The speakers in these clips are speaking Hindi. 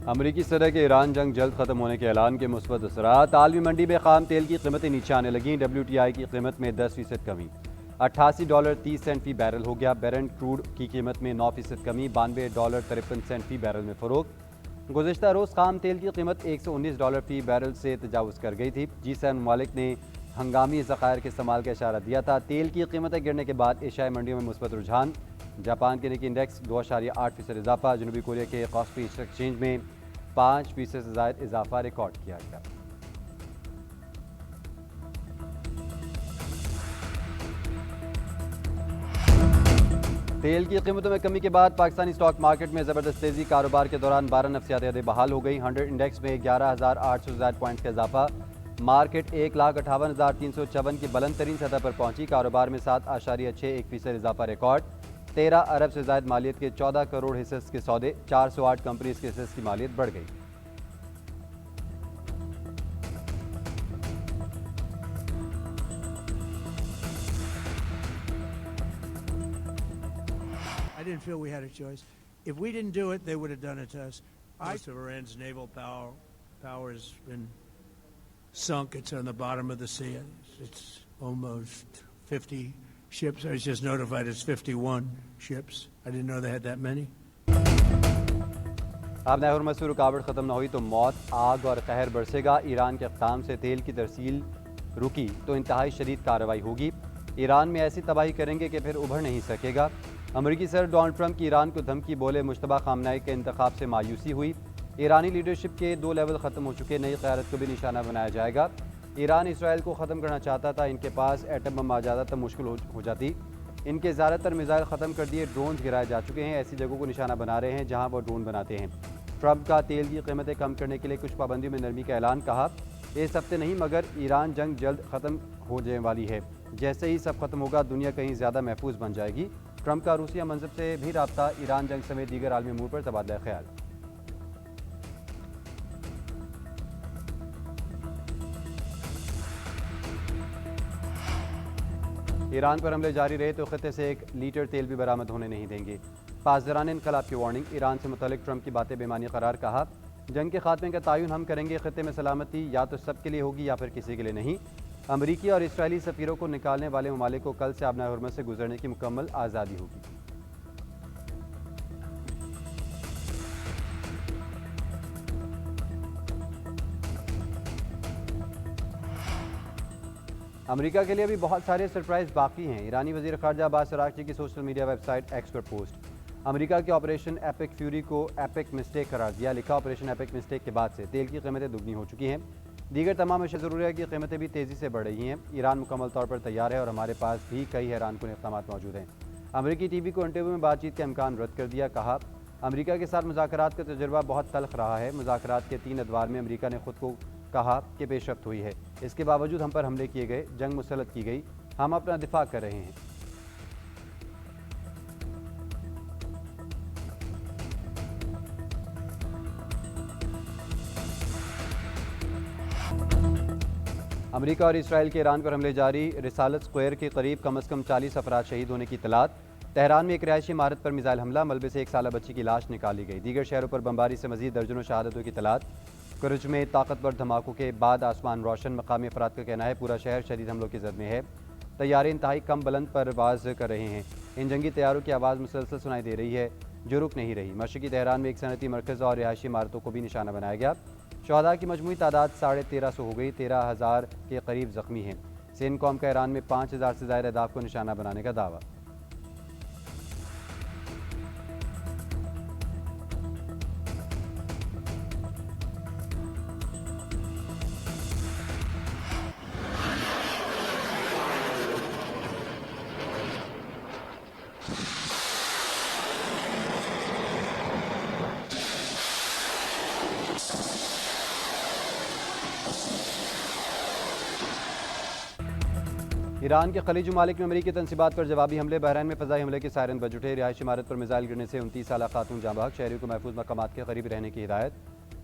अमरीकी सदर के ईरान जंग जल्द खत्म होने के ऐलान के मुस्बत असरात। आलमी मंडी में खाम तेल की कीमतें नीचे आने लगीं। WTI की कीमत में 10% कमी, $88.30 फी बैरल हो गया। ब्रेंट क्रूड की कीमत में 9% कमी, $92.53 फी बैरल में फ़रोख्त। गुज़िश्ता रोज़ खाम तेल की कीमत $119 फी बैरल से तजावुज़ कर गई थी। G7 ममालिक ने हंगामी ज़खायर के इस्तेमाल का इशारा दिया था। तेल की कीमतें गिरने के बाद एशियाई मंडियों में मुस्बत रुझान। जापान के निकी इंडेक्स 2.8% इजाफा। जनूबी कोरिया के कॉस्पी एक्सचेंज में 5% से ज़ायद इजाफा रिकॉर्ड किया गया। तेल की कीमतों में कमी के बाद पाकिस्तानी स्टॉक मार्केट में ज़बरदस्त तेजी। कारोबार के दौरान 12 नफ्सियाती हदें बहाल हो गई। 100 इंडेक्स में 11,800 से ज़ायद पॉइंट्स का इजाफा। मार्केट 1,58,354 की बुलंद तरीन सतह पर पहुंची। कारोबार में 7.61% इजाफा रिकॉर्ड। 13 अरब से ज़ायद मालियत के 14 करोड़ हिस्सेस के सौदे। 408 कंपनीज के हिस्सेस की मालियत बढ़ गई। I didn't feel we had a choice. If we didn't do it, they would have done it to us. Most of Iran's naval power has been sunk. It's on the bottom of the sea. It's almost 50 ships. I was just notified it's 51 ships. I didn't know they had that many. अब हुर्मुज़ से रुकावट ख़त्म न हुई तो मौत, आग और कहर बरसेगा। ईरान के इक़दाम से तेल की तरसील रुकी तो इंतहाई शदीद कार्रवाई होगी। ईरान में ऐसी तबाही करेंगे कि फिर उभर नहीं सकेगा। अमरीकी सदर डोनाल्ड ट्रंप की ईरान को धमकी, बोले मुश्तबा खामनाई के इंतखाब से मायूसी हुई। ईरानी लीडरशिप के 2 लेवल ख़त्म हो चुके, नई क़यादत को भी निशाना बनाया जाएगा। ईरान इसराइल को ख़त्म करना चाहता था, इनके पास एटम बम आ जाता तो मुश्किल हो जाती। इनके ज़्यादातर मिसाइल ख़त्म कर दिए, ड्रोन गिराए जा चुके हैं। ऐसी जगहों को निशाना बना रहे हैं जहाँ वो ड्रोन बनाते हैं। ट्रंप का तेल की कीमतें कम करने के लिए कुछ पाबंदियों में नरमी का ऐलान, कहा इस हफ्ते नहीं मगर ईरान जंग जल्द ख़त्म हो जाने वाली है। जैसे ही सब खत्म होगा दुनिया कहीं ज़्यादा महफूज बन जाएगी। ट्रंप का रूसिया मंसब से भी राब्ता, ईरान जंग समेत दीगर आलमी अमूर पर तबादला ख्याल। ईरान पर हमले जारी रहे तो खत्ते से 1 लीटर तेल भी बरामद होने नहीं देंगे। पासदारान इनकलाब की वार्निंग, ईरान से मुतल्लिक ट्रंप की बातें बेमानी करार, कहा जंग के खात्मे का तयन हम करेंगे। खत्ते में सलामती या तो सब के लिए होगी या फिर किसी के लिए नहीं। अमरीकी और इसराइली सफ़ीरों को निकालने वाले ममालिक को कल से आबना हुर्मुज़ से गुजरने की मुकम्मल आज़ादी होगी। अमेरिका के लिए भी बहुत सारे सरप्राइज बाकी हैं। ईरानी वज़ीर ख़ारजा अब्बास अराग़ची की सोशल मीडिया वेबसाइट एक्स पर पोस्ट, अमेरिका के ऑपरेशन एपिक फ्यूरी को एपिक मिस्टेक करार दिया। लिखा ऑपरेशन एपिक मिस्टेक के बाद से तेल की कीमतें दुगनी हो चुकी हैं। दीगर तमाम अशिया ज़रूरी है कि कीमतें भी तेज़ी से बढ़ रही हैं। ईरान मुकम्मल तौर पर तैयार है और हमारे पास भी कई हैरानकुन इक़दाम मौजूद हैं। अमरीकी टीवी को इंटरव्यू में बातचीत का इम्कान रद्द कर दिया। कहा अमरीका के साथ मुज़ाकरात का तजुर्बा बहुत तल्ख़ रहा है। मुज़ाकरात के 3 अदवार में अमरीका ने खुद को कहा कि पेशरफ्त हुई है। इसके बावजूद हम पर हमले किए गए, जंग मुसल्लत की गई, हम अपना दिफा कर रहे हैं। अमेरिका और इसराइल के ईरान पर हमले जारी। रिसालत स्क्वायर के करीब कम से कम 40 अफराद शहीद होने की इतलात। तेहरान में एक रिहायशी इमारत पर मिसाइल हमला, मलबे से 1 साला बच्ची की लाश निकाली गई। दीगर शहरों पर बमबारी से मजीद दर्जनों शहादतों की इतलात। करज में ताकतवर धमाकों के बाद आसमान रोशन। मकामी अफराद का कहना है पूरा शहर शदीद हमलों की जद में है। तैयारे इंतहाई कम बुलंद परवाज़ कर रहे हैं। इन जंगी तैयारों की आवाज़ मुसलसल सुनाई दे रही है जो रुक नहीं रही। मशरक़ी तेहरान में एक सनती मरकज़ और रिहायशी इमारतों को भी निशाना बनाया गया। शहदा की मजमूई तादाद 1350 हो गई। 13,000 के करीब ज़ख्मी हैं। सेनकॉम का ईरान में 5,000 से ज़ायद अहदाफ को निशाना बनाने का दावा। ईरान के खलीज ममालिक में अमरीकी तनसीबात पर जवाबी हमले। बहरीन में फ़ज़ाई हमले के सायरन बज उठे। रिहायशी इमारत पर मिसाइल गिरने से 29 साला खातून जाँ बहक। शहरियों को महफूज मकामात के करीब रहने की हिदायत।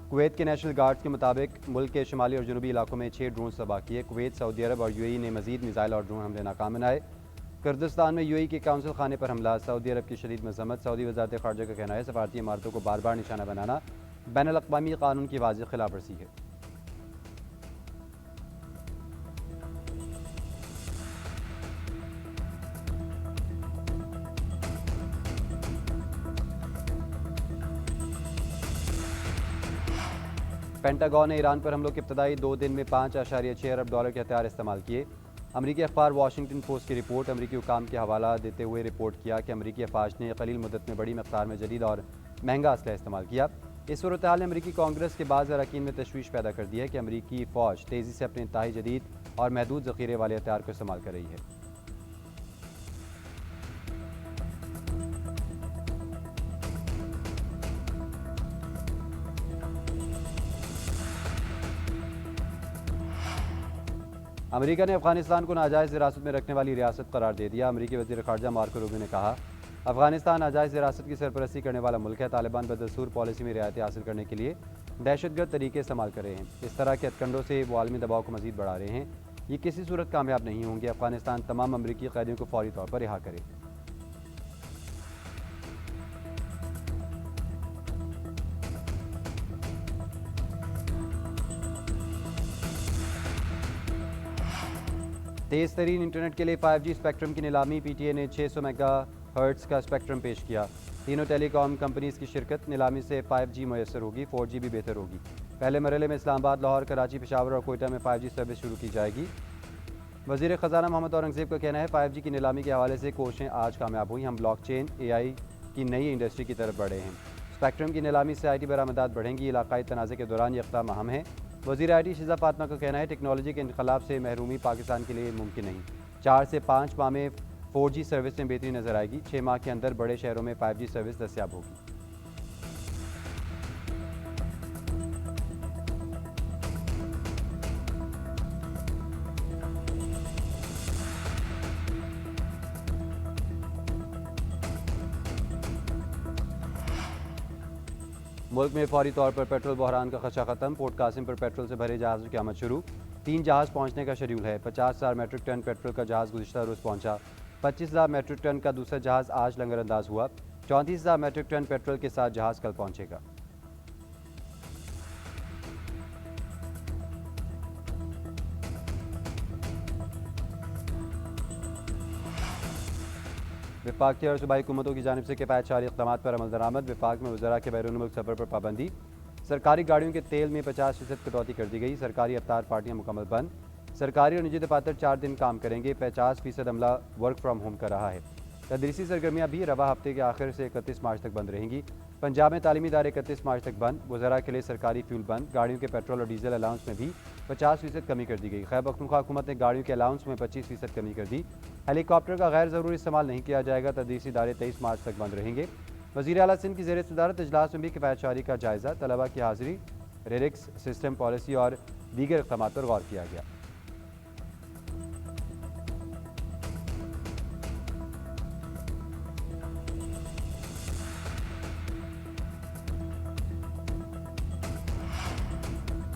कुवैत के नेशनल गार्ड्स के मुताबिक मुल्क के शुमाली और जनूबी इलाकों में 6 ड्रोन तबाह किए। कुवैत, सऊदी अरब और UAE ने मजीद मिसाइल और ड्रोन हमले नाकाम बनाए। कुर्दिस्तान में UAE के काउंसिल खाने पर हमला, सऊदी अरब की शदीद मजम्मत। सऊदी वज़ारत ख़ारजा का कहना है सफारती इमारतों को बार बार निशाना बनाना बैनुल-अक़वामी कानून की वाज़ेह खिलाफ वर्जी है। पेंटागन ने ईरान पर हमलों के इब्तदाई 2 दिन में $5.6 अरब के हथियार इस्तेमाल किए। अमरीकी अखबार वाशिंगटन पोस्ट की रिपोर्ट अमरीकी हुकाम के हवाला देते हुए रिपोर्ट किया कि अमरीकी अफवाज ने कलील मुद्दत में बड़ी मकदार में जदीद और महंगा असलहा इस्तेमाल किया। इस सूरत हाल ने अमरीकी कांग्रेस के बाद अरकान में तशवीश पैदा कर दी है कि अमरीकी फ़ौज तेज़ी से अपने इंतहाई जदीद और महदूद ज़ख़ीरे वाले हथियार को इस्तेमाल कर रही है। अमेरिका ने अफगानिस्तान को नाजायज़ हिरासत में रखने वाली रियासत करार दे दिया। अमरीकी वज़ीर ख़ारजा मार्को रूबियो ने कहा, अफगानिस्तान नाजायज़ हिरासत की सरपरस्ती करने वाला मुल्क है। तालिबान बदस्तूर पॉलिसी में रियायतें हासिल करने के लिए दहशतगर्द तरीके इस्तेमाल कर रहे हैं। इस तरह के हथकंडों से वो आलमी दबाव को मज़ीद बढ़ा रहे हैं। ये किसी सूरत कामयाब नहीं होंगे। अफगानिस्तान तमाम अमरीकी कैदियों को फौरी तौर पर रिहा करे। तेज़ तरीन इंटरनेट के लिए 5G स्पेक्ट्रम की नीलामी। PTA ने 600 मेगाहर्ट्ज़ का स्पेक्ट्रम पेश किया। तीनों टेलीकॉम कंपनीज़ की शिरकत। नीलामी से 5G मुयसर होगी, 4G भी बेहतर होगी। पहले मरहले में इस्लामाबाद, लाहौर, कराची, पेशावर और कोयटा में 5G सर्विस शुरू की जाएगी। वज़ीर ख़जाना मोहम्मद औरंगज़ेब का कहना है, 5G की नीलामी के हवाले से कोशिशें आज कामयाब हुई। हम ब्लॉकचेन AI की नई इंडस्ट्री की तरफ बढ़े हैं। स्पेक्ट्रम की नीलामी से IT बरामदात बढ़ेंगी। इलाकाई तनाज़े के दौरान ये इक़दाम अहम है। वज़ीर IT शिज़ा फातिमा का कहना है, टेक्नोलॉजी के इनकलाब से महरूमी पाकिस्तान के लिए मुमकिन नहीं। 4 से 5 माह में 4G सर्विस में बेहतरी नज़र आएगी। 6 माह के अंदर बड़े शहरों में 5G सर्विस दस्तयाब होगी। मुल्क में फौरी तौर पर पेट्रोल बहरान का खदशा खत्म। पोर्ट कासिम पर पेट्रोल से भरे जहाज़ों की आमद शुरू। 3 जहाज़ पहुंचने का शेड्यूल है। 50,000 मेट्रिक टन पेट्रोल का जहाज़ गुज़िश्ता रोज़ पहुंचा। 25,000 मेट्रिक टन का दूसरा जहाज़ आज लंगरअंदाज हुआ। 34,000 मेट्रिक टन पेट्रोल के साथ जहाज़ कल पहुंचेगा। विफाक की और सूबाई हुकूमतों की जानिब से किफ़ायतशारी इक़दामात पर अमल दरामद। विफाक में वज़रा के बैरून मुल्क सफ़र पर पाबंदी। सरकारी गाड़ियों के तेल में 50% कटौती कर दी गई। सरकारी अवतार पार्टियाँ मुकम्मल बंद। सरकारी और निजी दफातर 4 दिन काम करेंगे। 50% अमला वर्क फ्राम होम कर रहा है। तदरीसी सरगर्मियाँ भी रवा हफ्ते के आखिर से 31 मार्च तक बंद रहेंगी। पंजाब में तालीमी इदारे 31 मार्च तक बंद। वज़रा के लिए सरकारी फ्यूल बंद। गाड़ियों के पेट्रोल और डीजल अलाउंस में भी 50% कमी कर दी गई। खैबर पख्तूनख्वा हुकूमत ने गाड़ियों के अलाउंस में 25% कमी कर दी। हेलीकॉप्टर का गैर ज़रूरी इस्तेमाल नहीं किया जाएगा। तदरीसी इदारे 23 मार्च तक बंद रहेंगे। वज़ीर आला सिंध की ज़ेर सदारत इजलास में भी किफ़ायतशारी का जायज़ा, तलबा की हाज़िरी, रेरिक्स सिस्टम पॉलिसी और दीगर इक़दामात पर गौर किया गया।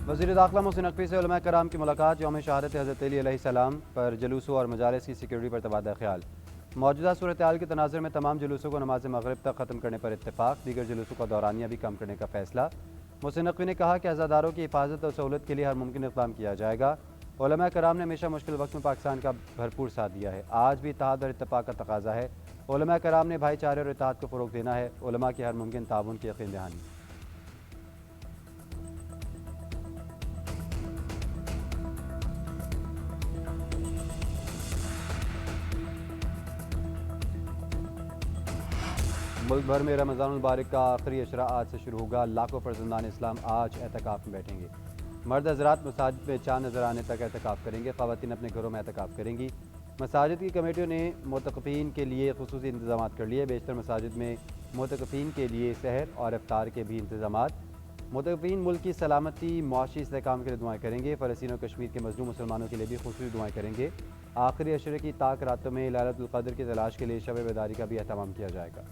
वज़ीर दाखिला मोहसिन नकवी से उलमा कराम की मुलाकात। यौम शहादत हज़रत अली अलैहिस्सलाम पर जुलूसों और मजालिस की सिक्योरिटी पर तबादला ख्याल। मौजूदा सूरत हाल के तनाज़ुर में तमाम जुलूसों को नमाज मगरिब तक ख़त्म करने पर इत्तेफाक। दीगर जुलूसों का दौरानिया भी कम करने का फैसला। मोहसिन नकवी ने कहा कि अज़ादारों की हिफाजत और सहूलत के लिए हर मुमकिन इक़दाम किया जाएगा। उलमा कराम ने हमेशा मुश्किल वक्त में पाकिस्तान का भरपूर साथ दिया है। आज भी इत्तेहाद और इत्तेफाक का तकाजा है। उलमा कराम ने भाईचारे और इत्तेहाद को फ़रोग़ देना है। उलमा की हर मुमकिन ताउन की यकीन दहानी। मुल्क भर में रमज़ानुल मुबारक का आखिरी अशरा आज से शुरू होगा। लाखों फर्जंदान इस्लाम आज एहतिकाफ में बैठेंगे। मर्द हज़रात मसाजिद में चाँद नज़र आने तक एहतिकाफ करेंगे। ख़वातीन अपने घरों में एहतिकाफ करेंगी। मसाजिद की कमेटियों ने मुतक़फ़ीन के लिए ख़ुसूसी इंतज़ाम कर लिए। बेशतर मसाजिद में मुतक़फ़ीन के लिए सहर और इफ्तार के भी इंतज़ाम। मुतक़फ़ीन मुल्क की सलामती, मुआशी इस्तेहकाम के लिए दुआएँ करेंगे। फ़लस्तीन और कश्मीर के मज़लूम मुसलमानों के लिए भी ख़ुसूसी दुआएँ करेंगे। आखिरी अशरे की ताक रातों में लैलतुल क़द्र की तलाश के लिए शब बेदारी का भी एहतमाम किया जाएगा।